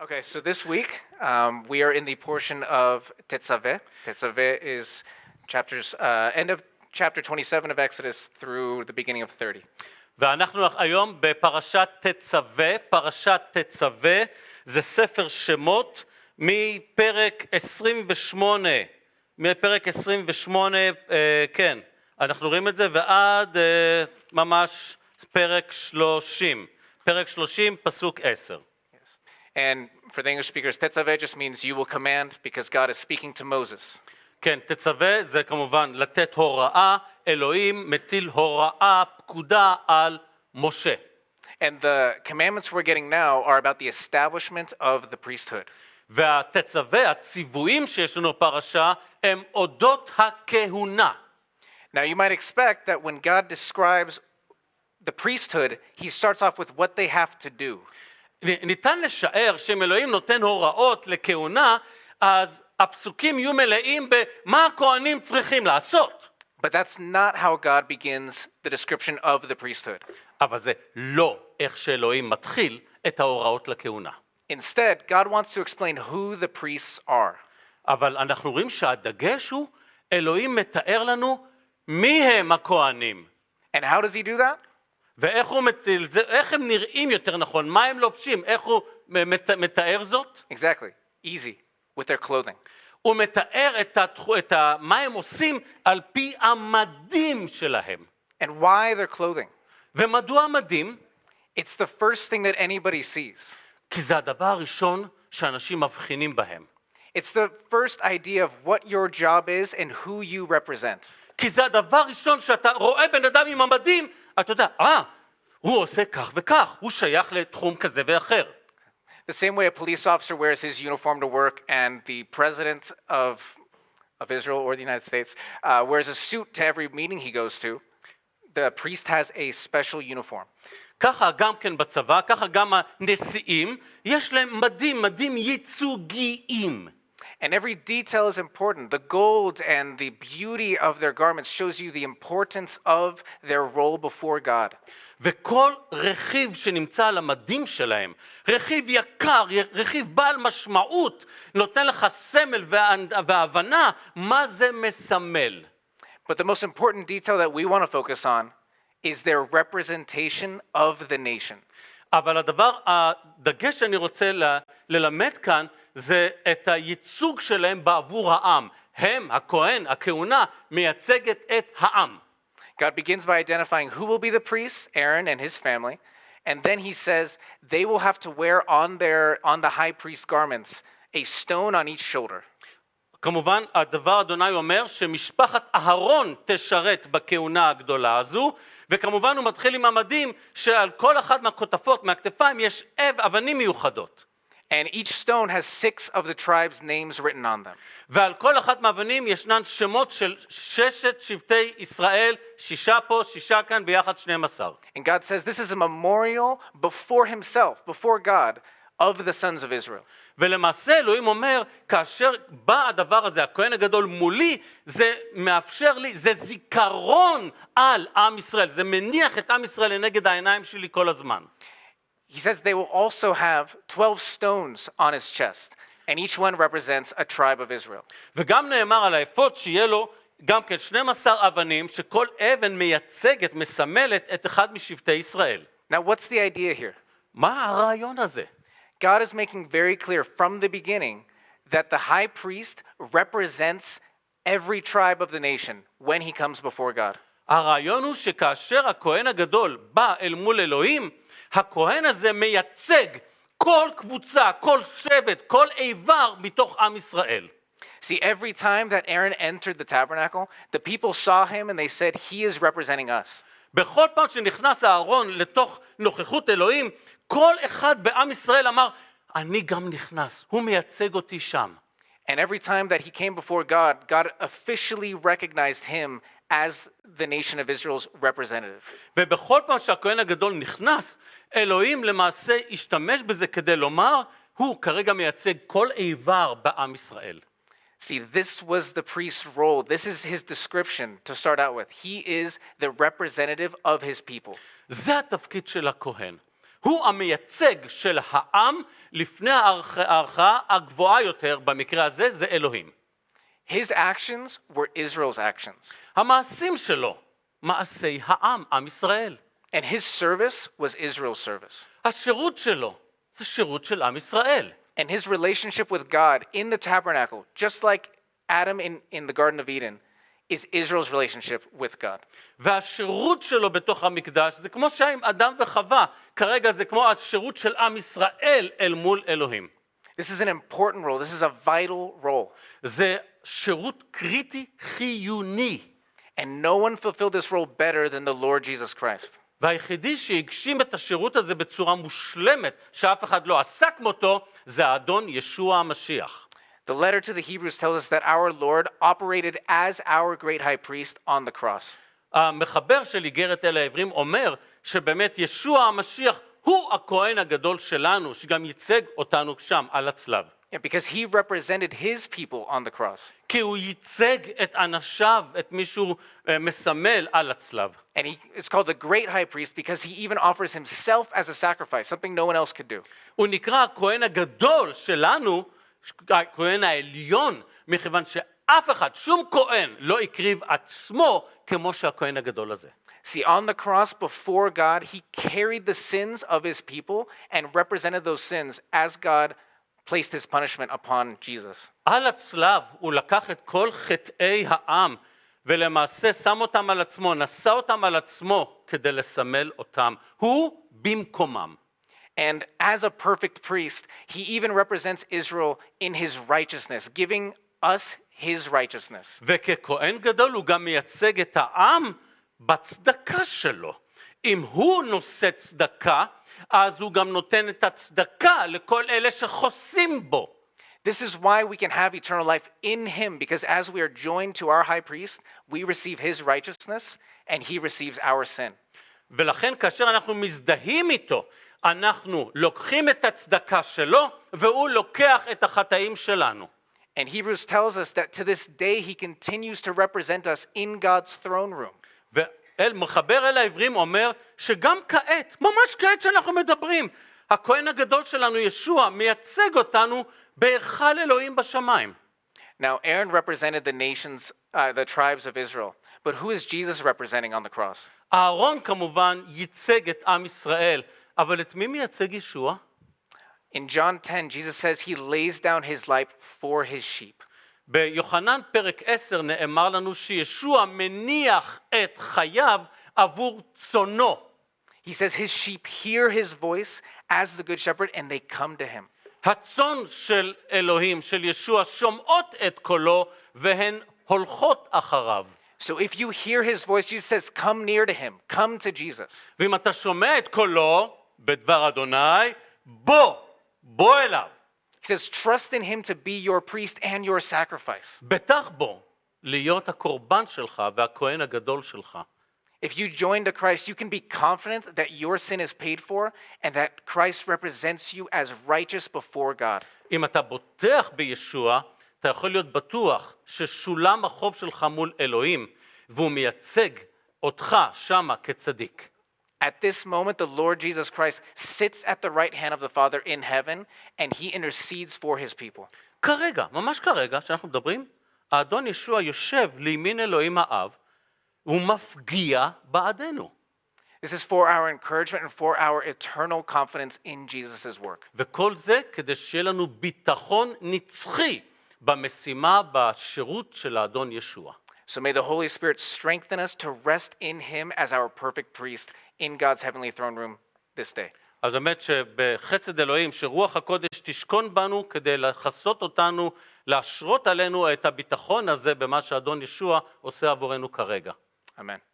Okay, so this week we are in the portion of Tetzaveh. Tetzaveh is end of chapter 27 of Exodus through the beginning of 30. ואנחנו היום בפרשת תצווה. פרשת תצווה זה ספר שמות מפרק 28, כן, אנחנו רואים את זה, ועד ממש פרק 30. פרק 30, פסוק 10. And for the English speakers, Tetzaveh just means you will command because God is speaking to Moses. כן, תצווה זה כמובן לתת הוראה, אלוהים מטיל הוראה, פקודה על משה. And the commandments we're getting now are about the establishment of the priesthood. והתצווה, הציוויים שיש לנו פרשה, הם אודות הכהונה. Now you might expect that when God describes the priesthood, he starts off with what they have to do. ניתן לשער שאם אלוהים נותן הוראות לכהונה, אז הפסוקים יהיו מלאים במה הכהנים צריכים לעשות. But that's not how God begins the description of the priesthood. אבל זה לא איך שאלוהים מתחיל את ההוראות לכהונה. Instead, God wants to explain who the priests are. אבל אנחנו רואים שהדגש הוא, אלוהים מתאר לנו מי הם הכהנים. And how does he do that? ואיך הוא מטיל, איך הם נראים יותר נכון, מה הם לובשים, איך הוא מתאר זאת? Exactly. Easy. With their clothing. הוא מתאר מה הם עושים על פי המדים שלהם. And why their clothing? ומדוע המדים? It's the first thing that anybody sees. כי זה הדבר הראשון שאנשים מבחינים בהם. It's the first idea of what your job is and who you represent. כי זה הדבר הראשון שאתה רואה בן אדם עם המדים, אתה יודע, הוא עושה כך וכך, הוא שייך לתחום כזה ואחר. The same way a police officer wears his uniform to work and the president of Israel or the United States wears a suit to every meeting he goes to, the priest has a special uniform. ככה גם כן בצבא, ככה גם הנשיאים, יש להם מדים ייצוגיים. And every detail is important. The gold and the beauty of their garments shows you the importance of their role before God. וכל רכיב שנמצא על המדים שלהם, רכיב יקר, רכיב בעל משמעות, נותן לך סמל והבנה מה זה מסמל. But the most important detail that we want to focus on is their representation of the nation. אבל הדגש שאני רוצה ללמד כאן, זה את הייצוג שלהם בעבור העם. הם, הכהן, הכהונה, מייצגת את העם. God begins by identifying who will be the priests, Aaron and his family, and then he says they will have to wear on the high priest garments a stone on each shoulder. כמובן, הדבר אדוני אומר שמשפחת אהרון תשרת בכהונה הגדולה הזו, וכמובן הוא מתחיל עם המדים שעל כל אחת מהכתפות, מהכתפיים, יש אבנים מיוחדות. And each stone has 6 of the tribes' names written on them. ועל כל אחת מהאבנים ישנן שמות של 6 שבטי ישראל, 6 פה, 6 כאן, ביחד 12. And God says this is a memorial before himself, before God, of the sons of Israel. ולמעשה אלוהים אומר, כאשר בא הדבר הזה, הכהן הגדול מולי, זה מאפשר לי, זה זיכרון על עם ישראל, זה מניח את עם ישראל לנגד העיניים שלי כל הזמן. He says they will also have 12 stones on his chest, and each one represents a tribe of Israel. וגם נאמר על האפוד שיהיה לו גם כן 12 אבנים, שכל אבן מייצגת, מסמלת את אחד משבטי ישראל. Now what's the idea here? מה הרעיון הזה? God is making very clear from the beginning that the high priest represents every tribe of the nation when he comes before God. הרעיון הוא שכאשר הכהן הגדול בא אל מול אלוהים, הכהן הזה מייצג כל קבוצה, כל שבט, כל איבר מתוך עם ישראל. See, every time that Aaron entered the tabernacle, the people saw him and they said, he is representing us. בכל פעם שנכנס הארון לתוך נוכחות אלוהים, כל אחד בעם ישראל אמר, אני גם נכנס, הוא מייצג אותי שם. And every time that he came before God, God officially recognized him as the nation of Israel's representative. ובכל פעם שהכהן הגדול נכנס, אלוהים למעשה השתמש בזה כדי לומר, הוא כרגע מייצג כל איבר בעם ישראל. See, this was the priest's role. This is his description to start out with. He is the representative of his people. זה התפקיד של הכהן. הוא המייצג של העם לפני הערכאה הגבוהה יותר, במקרה הזה זה אלוהים. His actions were Israel's actions, המעשים שלו, מעשי העם, עם ישראל. and his service was Israel's service. השירות שלו זה שירות של עם ישראל. And his relationship with God in the tabernacle, just like Adam in the Garden of Eden, is Israel's relationship with God. והשירות שלו בתוך המקדש זה כמו שהיה עם אדם וחווה, כרגע זה כמו השירות של עם ישראל אל מול אלוהים. This is an important role. This is a vital role. זה שירות קריטי חיוני. And no one fulfilled this role better than the Lord Jesus Christ. והיחידי שהגשים את השירות הזה בצורה מושלמת, שאף אחד לא עשה כמותו, זה האדון ישוע המשיח. The letter to the Hebrews tells us that our Lord operated as our great high priest on the cross. המחבר של איגרת אל העברים אומר שבאמת ישוע המשיח הוא הכהן הגדול שלנו, שגם ייצג אותנו שם על הצלב. Yeah, because he represented his people on the cross. כי הוא ייצג את אנשיו, את מישהו מסמל על הצלב. And it's called the great high priest because he even offers himself as a sacrifice, something no one else could do. הוא נקרא הכהן הגדול שלנו, הכהן העליון, מכיוון שאף אחד, שום כהן, לא הקריב עצמו כמו שהכהן הגדול הזה. See, on the cross before God, he carried the sins of his people and represented those sins as God placed his punishment upon Jesus. על הצלב הוא לקח את כל חטאי העם ולמעשה שם אותם על עצמו, נשא אותם על עצמו כדי לסמל אותם. הוא במקומם. And as a perfect priest, he even represents Israel in his righteousness, giving us his righteousness. וככהן גדול הוא גם מייצג את העם בצדקה שלו. אם הוא נושא צדקה, אז הוא גם נותן את הצדקה לכל אלה שחוסים בו. This is why we can have eternal life in him, because as we are joined to our high priest, we receive his righteousness and he receives our sin. ולכן כאשר אנחנו מזדהים איתו, אנחנו לוקחים את הצדקה שלו והוא לוקח את החטאים שלנו. And Hebrews tells us that to this day he continues to represent us in God's throne room. ומחבר אל העברים אומר שגם כעת, ממש כעת שאנחנו מדברים, הכהן הגדול שלנו ישוע מייצג אותנו בהיכל אלוהים בשמיים. Now Aaron represented the nations, the tribes of Israel, but who is Jesus representing on the cross? אהרון כמובן ייצג את עם ישראל, אבל את מי מייצג ישוע? In John 10, Jesus says he lays down his life for his sheep. ביוחנן פרק 10 נאמר לנו שישוע מניח את חייו עבור צונו. He says his sheep hear his voice as the good shepherd and they come to him. הצאן של אלוהים, של ישוע, שומעות את קולו והן הולכות אחריו. So if you hear his voice, Jesus says, come near to him, come to Jesus. ואם אתה שומע את קולו בדבר אדוני, בוא אליו. He says, trust in him to be your priest and your sacrifice. בטח בו להיות הקורבן שלך והכהן הגדול שלך. If you join to Christ, you can be confident that your sin is paid for and that Christ represents you as righteous before God. אם אתה בוטח בישוע, אתה יכול להיות בטוח ששולם החוב שלך מול אלוהים, והוא מייצג אותך שמה כצדיק. At this moment, the Lord Jesus Christ sits at the right hand of the Father in heaven and he intercedes for his people. כרגע, ממש כרגע, שאנחנו מדברים, האדון ישוע יושב לימין אלוהים האב, הוא מפגיע בעדנו. This is for our encouragement and for our eternal confidence in Jesus' work. וכל זה כדי שיהיה לנו ביטחון נצחי במשימה, בשירות של האדון ישוע. So may the Holy Spirit strengthen us to rest in him as our perfect priest in God's heavenly throne room this day. אז באמת שבחסד אלוהים, שרוח הקודש תשכון בנו כדי לחסות אותנו, להשרות עלינו את הביטחון הזה במה שהאדון ישוע עושה עבורנו כרגע. Amen.